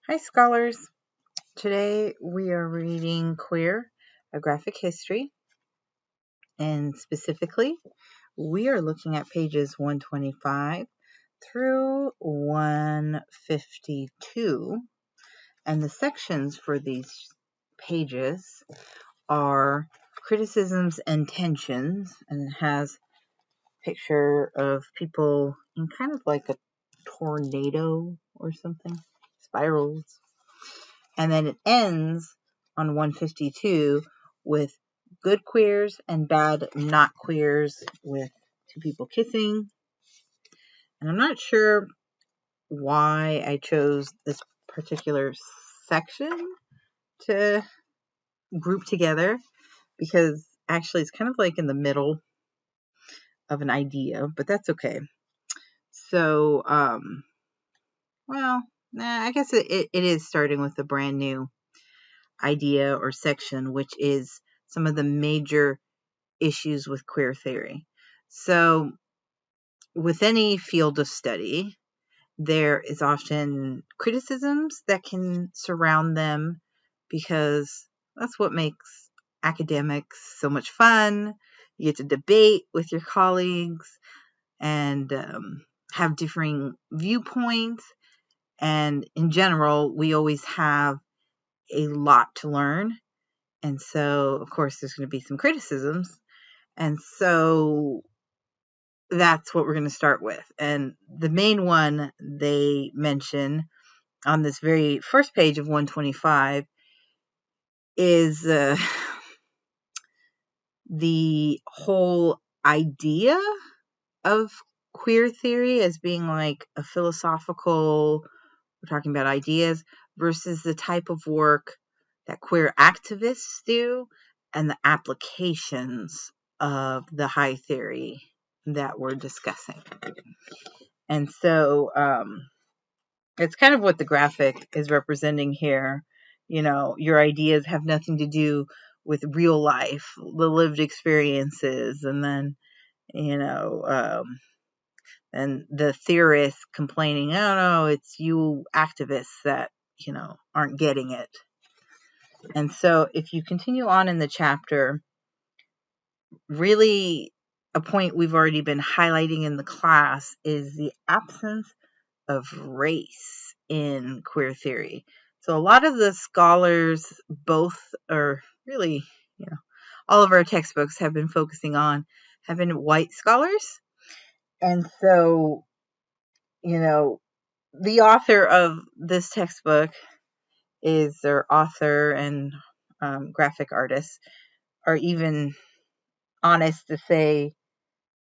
Hi, scholars. Today we are reading Queer, a Graphic History, and specifically, we are looking at pages 125 through 152, and the sections for these pages are criticisms and tensions, and it has a picture of people in kind of like a tornado or something, spirals. And then it ends on 152 with good queers and bad not queers with two people kissing. And I'm not sure why I chose this particular section to group together, because actually it's kind of like in the middle of an idea, but that's okay. So, I guess it is starting with a brand new idea or section, which is some of the major issues with queer theory. So, with any field of study, there is often criticisms that can surround them, because that's what makes academics so much fun. You get to debate with your colleagues and have differing viewpoints. And in general, we always have a lot to learn. And so, of course, there's going to be some criticisms. And so that's what we're going to start with. And the main one they mention on this very first page of 125 is the whole idea of queer theory as being like a philosophical, we're talking about ideas, versus the type of work that queer activists do and the applications of the high theory that we're discussing. And so it's kind of what the graphic is representing here. You know, your ideas have nothing to do with real life, the lived experiences, and then, and the theorists complaining, oh no, it's you activists that, aren't getting it. And so if you continue on in the chapter, really a point we've already been highlighting in the class is the absence of race in queer theory. So a lot of the scholars, both, or really, all of our textbooks have been focusing on, have been white scholars. And so, the author of this textbook is their author and graphic artist, are even honest to say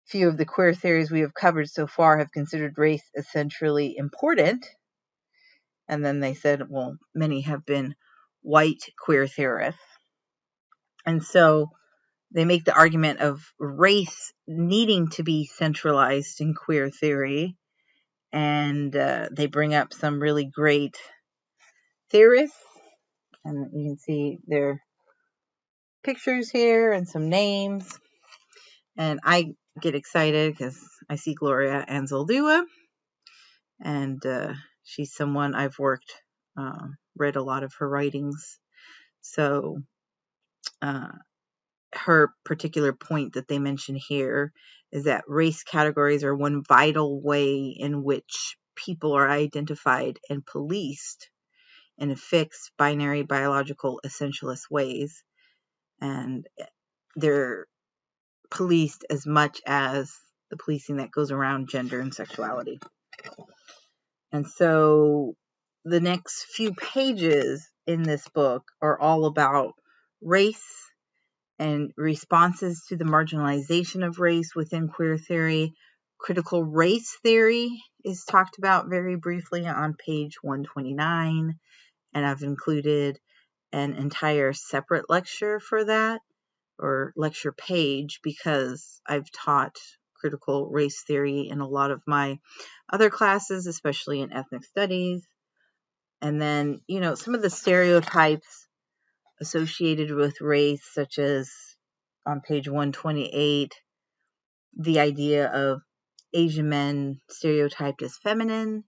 few of the queer theories we have covered so far have considered race essentially important. And then they said, well, many have been white queer theorists. And so they make the argument of race needing to be centralized in queer theory. And they bring up some really great theorists. And you can see their pictures here and some names. And I get excited because I see Gloria Anzaldúa. And she's someone I've read a lot of her writings. So her particular point that they mention here is that race categories are one vital way in which people are identified and policed in fixed binary biological essentialist ways. And they're policed as much as the policing that goes around gender and sexuality. And so the next few pages in this book are all about race and responses to the marginalization of race within queer theory. Critical race theory is talked about very briefly on page 129, and I've included an entire separate lecture for that, or lecture page, because I've taught critical race theory in a lot of my other classes, especially in ethnic studies. And then, some of the stereotypes associated with race, such as on page 128, the idea of Asian men stereotyped as feminine,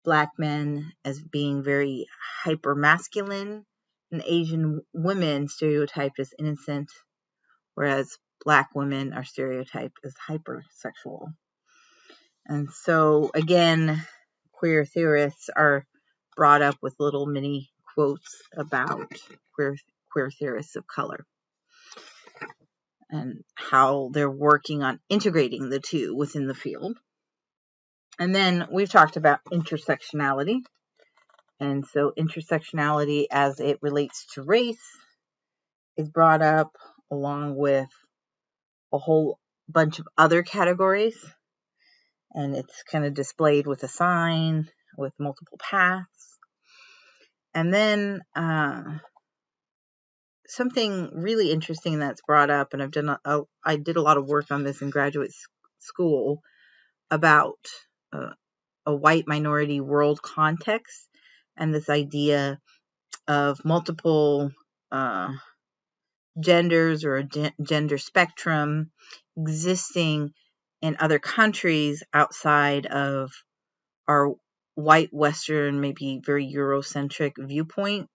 Black men as being very hyper masculine, and Asian women stereotyped as innocent, whereas Black women are stereotyped as hypersexual. And so again, queer theorists are brought up with little mini quotes about queer theorists of color and how they're working on integrating the two within the field. And then we've talked about intersectionality. And so intersectionality as it relates to race is brought up along with a whole bunch of other categories. And it's kind of displayed with a sign with multiple paths. And then something really interesting that's brought up, and I did a lot of work on this in graduate school about a white minority world context and this idea of multiple genders or a gender spectrum existing in other countries outside of our white Western, maybe very Eurocentric viewpoint,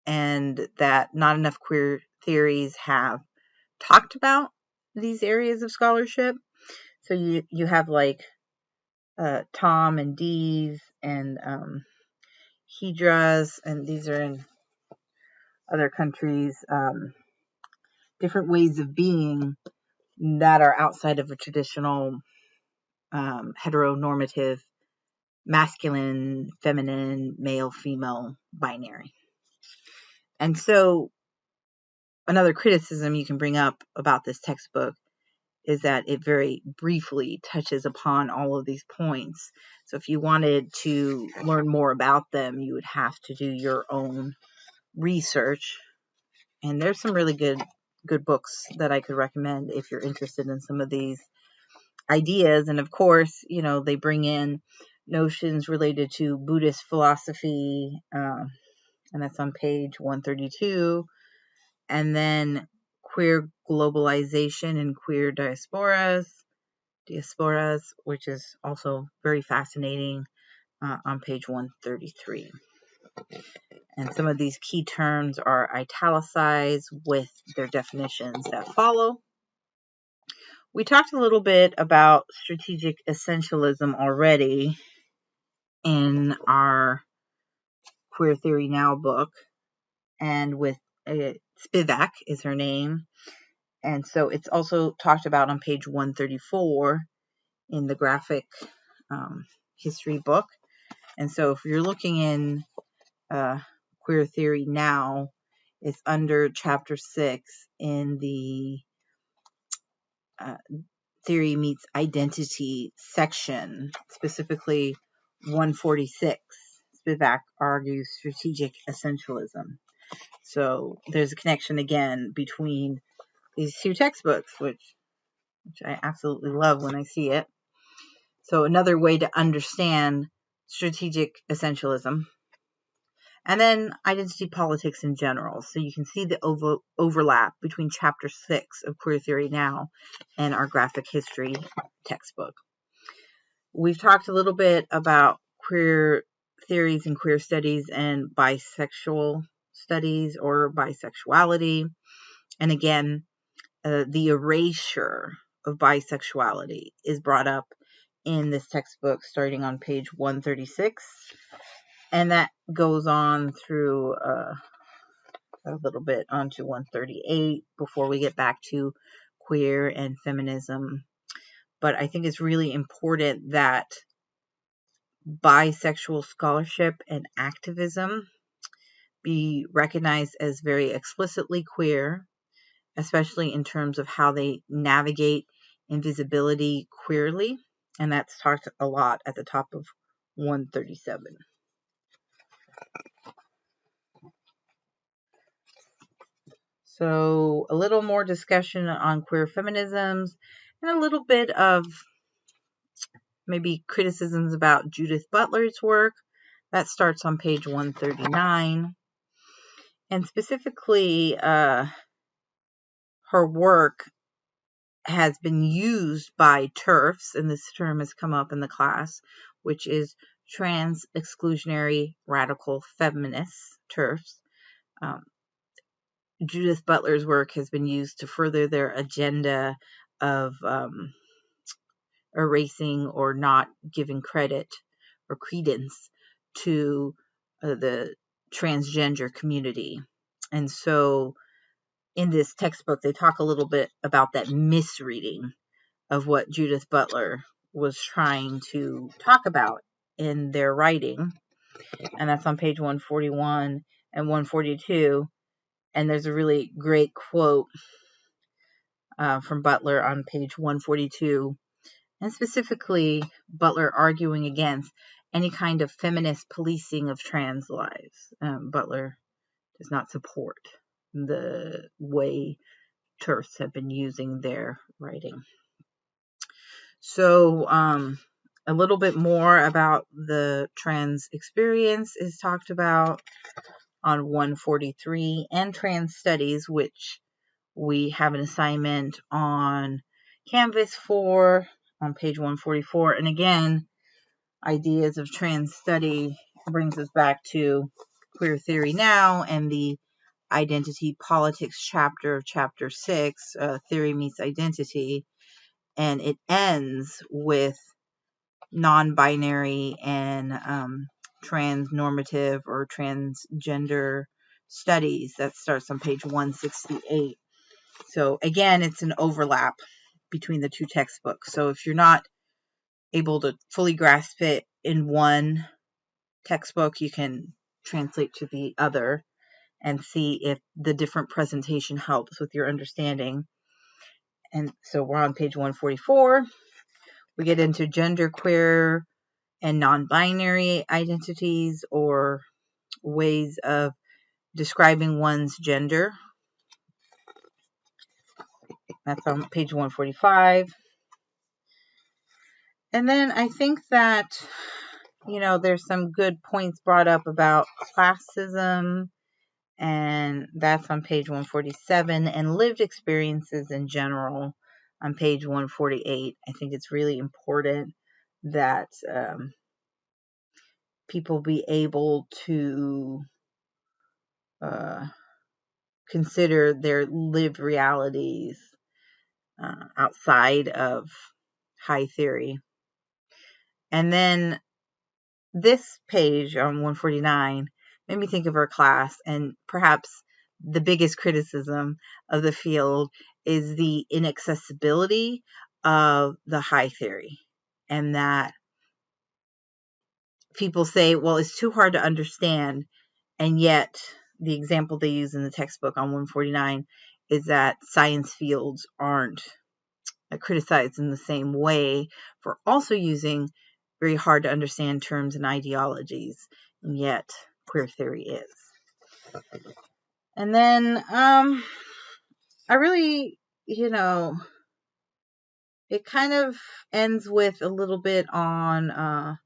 and that not enough queer theories have talked about these areas of scholarship. So you have like Tom and Dee's and Hedra's, and these are in other countries, different ways of being that are outside of a traditional heteronormative masculine, feminine, male, female binary. And so another criticism you can bring up about this textbook is that it very briefly touches upon all of these points. So if you wanted to learn more about them, you would have to do your own research. And there's some really good books that I could recommend if you're interested in some of these ideas. And of course, they bring in notions related to Buddhist philosophy, and that's on page 132. And then queer globalization and queer diasporas, which is also very fascinating, on page 133. And some of these key terms are italicized with their definitions that follow. We talked a little bit about strategic essentialism already in our Queer Theory Now book, and with Spivak is her name. And so it's also talked about on page 134 in the graphic history book. And so if you're looking in Queer Theory Now, it's under chapter 6 in the Theory Meets Identity section, specifically 146. Spivak argues strategic essentialism. So there's a connection again between these two textbooks, which I absolutely love when I see it. So another way to understand strategic essentialism. And then identity politics in general. So you can see the overlap between chapter 6 of Queer Theory Now and our graphic history textbook. We've talked a little bit about queer theories and queer studies and bisexual studies or bisexuality. And again, the erasure of bisexuality is brought up in this textbook starting on page 136. And that goes on through a little bit onto 138 before we get back to queer and feminism. But I think it's really important that bisexual scholarship and activism be recognized as very explicitly queer, especially in terms of how they navigate invisibility queerly. And that's talked a lot at the top of 137. So a little more discussion on queer feminisms and a little bit of maybe criticisms about Judith Butler's work. That starts on page 139. And specifically, her work has been used by TERFs, and this term has come up in the class, which is trans exclusionary radical feminists, TERFs. Judith Butler's work has been used to further their agenda of erasing or not giving credit or credence to the transgender community. And so in this textbook, they talk a little bit about that misreading of what Judith Butler was trying to talk about in their writing. And that's on page 141 and 142. And there's a really great quote from Butler on page 142, and specifically Butler arguing against any kind of feminist policing of trans lives. Butler does not support the way TERFs have been using their writing. So a little bit more about the trans experience is talked about on 143, and trans studies, which we have an assignment on Canvas for on page 144. And again, ideas of trans study brings us back to Queer Theory Now and the Identity Politics chapter of chapter 6, Theory Meets Identity. And it ends with non-binary and trans-normative or transgender studies. That starts on page 168. So again, it's an overlap between the two textbooks. So if you're not able to fully grasp it in one textbook, you can translate to the other and see if the different presentation helps with your understanding. And so we're on page 144. We get into genderqueer and non-binary identities or ways of describing one's gender. That's on page 145. And then I think that, there's some good points brought up about classism, and that's on page 147, and lived experiences in general on page 148. I think it's really important that people be able to consider their lived realities outside of high theory. And then this page on 149 made me think of our class, and perhaps the biggest criticism of the field is the inaccessibility of the high theory, and that people say, well, it's too hard to understand, and yet the example they use in the textbook on 149 is that science fields aren't criticized in the same way for also using very hard to understand terms and ideologies, and yet queer theory is. And then I really, it kind of ends with a little bit on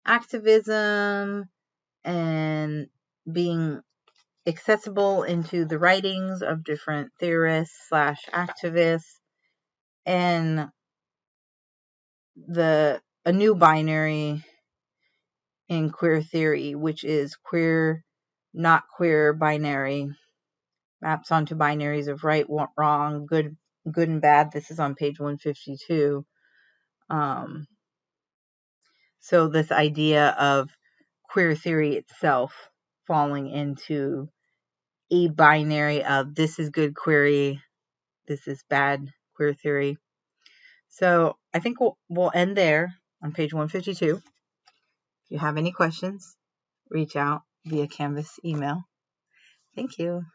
activism and being accessible into the writings of different theorists / activists, and a new binary in queer theory, which is queer, not queer binary, maps onto binaries of right, wrong, good and bad. This is on page 152. So this idea of queer theory itself falling into a binary of this is good query, this is bad queer theory. So I think we'll end there on page 152. If you have any questions, reach out via Canvas email. Thank you.